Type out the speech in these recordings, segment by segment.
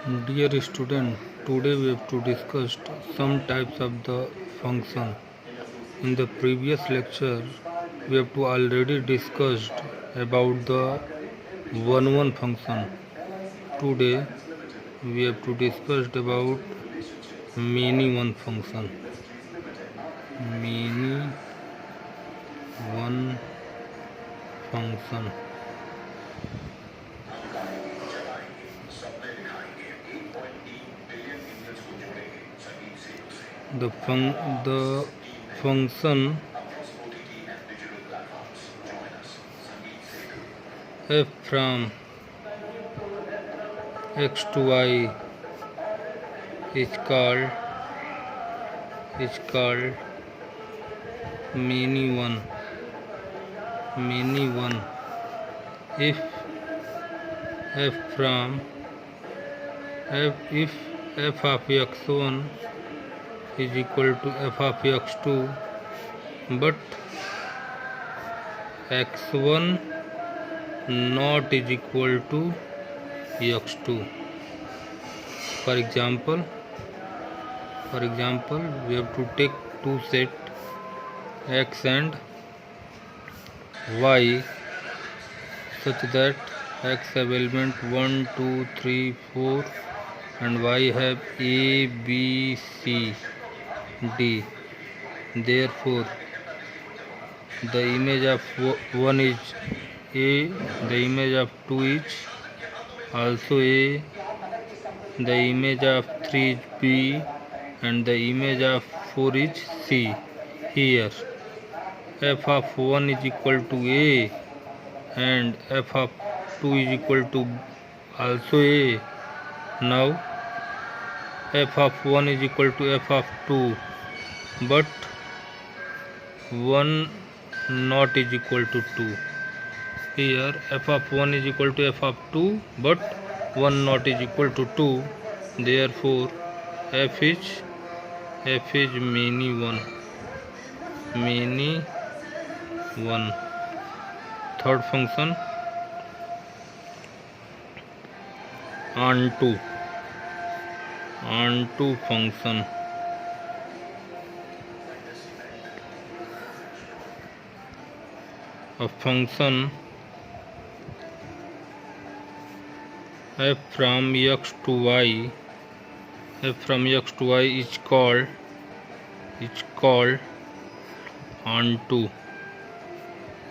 Dear student, today we have to discuss some types of the function. In the previous lecture, we have to already discussed about the one function. Today we have to discuss about many one function. Many one function. The function f from x to y is called many one. If f from if f of x1 is equal to f of x2, but x1 not is equal to x2. For example, we have to take two set x and y such that x have element 1, 2, 3, 4 and y have a, b, c, d. Therefore, the image of 1 is a, the image of 2 is also a, the image of 3 is b, and the image of 4 is c. Here f of 1 is equal to a and f of 2 is equal to also a. Now f of 1 is equal to f of 2, but 1 not is equal to 2. Here f of 1 is equal to f of 2, but 1 not is equal to 2. Therefore f is many one. Third function, onto function. A function f from x to y is called onto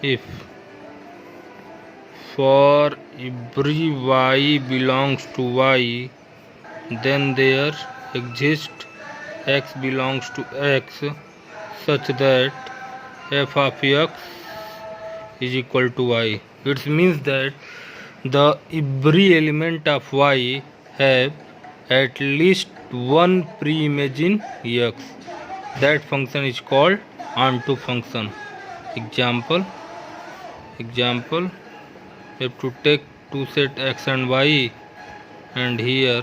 if for every y belongs to y, then there exists x belongs to x such that f of x is equal to y. It means that the every element of y have at least one pre-image in x. That function is called onto function. Example, we have to take two set x and y, and here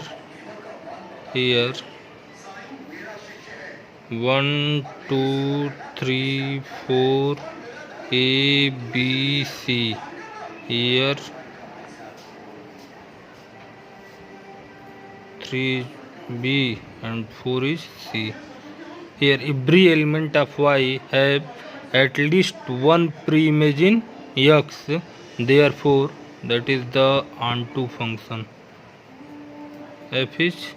1, 2, 3, 4 a, b, c. Here 3 is b and 4 is c. Here every element of y have at least one pre-image in x. Therefore, that is the onto function. F is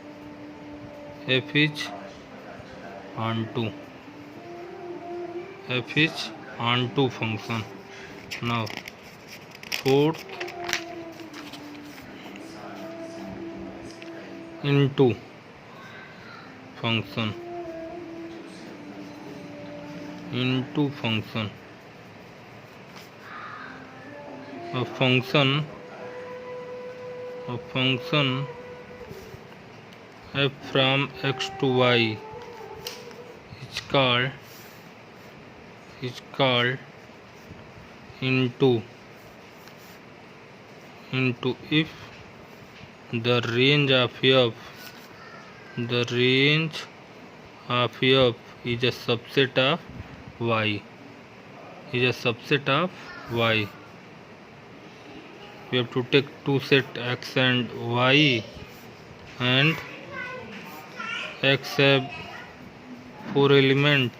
onto. F is onto function. Now, fourth, into function. A function f from x to y is called into if the range of f is a subset of y. We have to take two set x and y, and X have 4 element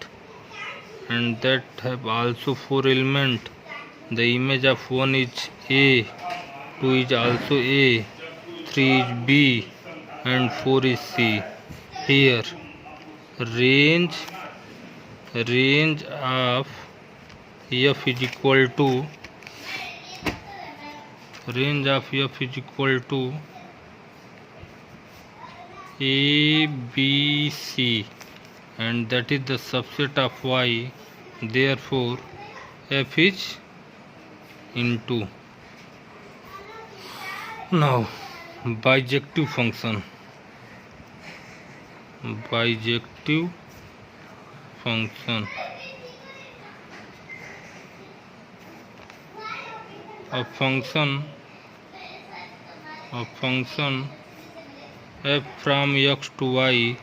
and that have also 4 element. The image of 1 is A, 2 is also A, 3 is B and 4 is C. Here range of F is equal to A, B, C, and that is the subset of Y. Therefore F is into. Now bijective function. A function f from x to y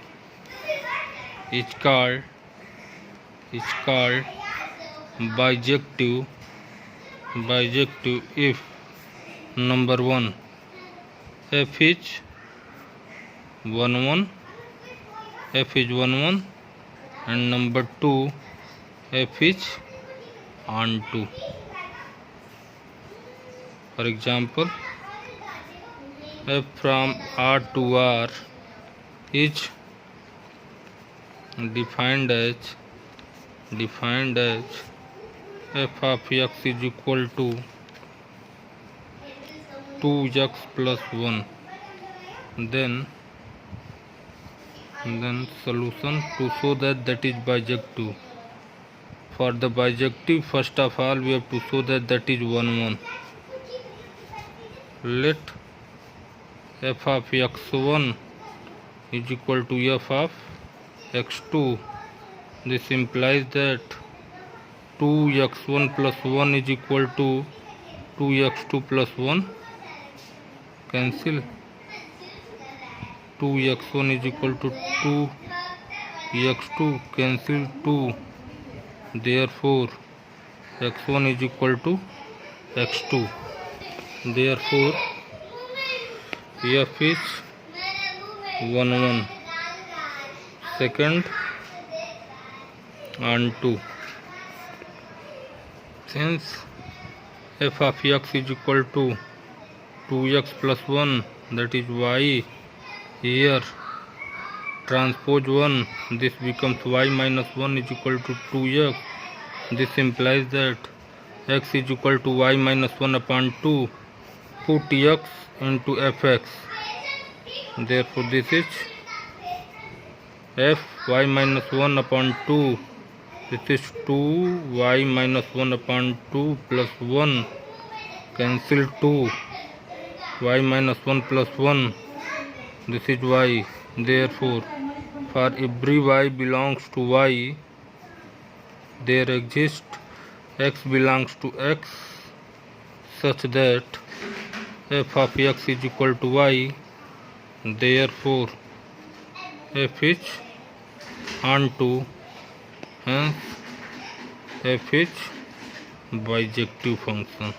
is called bijective if number 1 f is 1 and number 2 f is onto. For example, f from R to R is defined as f of x is equal to 2x plus 1. Then solution to show that is bijective. For the bijective, first of all we have to show that is 1. Let f of x1 is equal to f of x2. This implies that 2x1 plus 1 is equal to 2x2 plus 1. Cancel. 2x1 is equal to 2x2. Cancel 2. Therefore x1 is equal to x2. Therefore f is 1. Second, onto. Since f of x is equal to 2x plus 1, that is y, here transpose 1, this becomes y minus 1 is equal to 2x. This implies that x is equal to y minus 1 upon 2. Put x into fx. Therefore this is f y minus 1 upon 2. This is 2 y minus 1 upon 2 plus 1. Cancel 2. Y minus 1 plus 1. This is y. Therefore for every y belongs to y, there exists x belongs to x such that f of x is equal to y. Therefore f is onto, hence f is bijective function.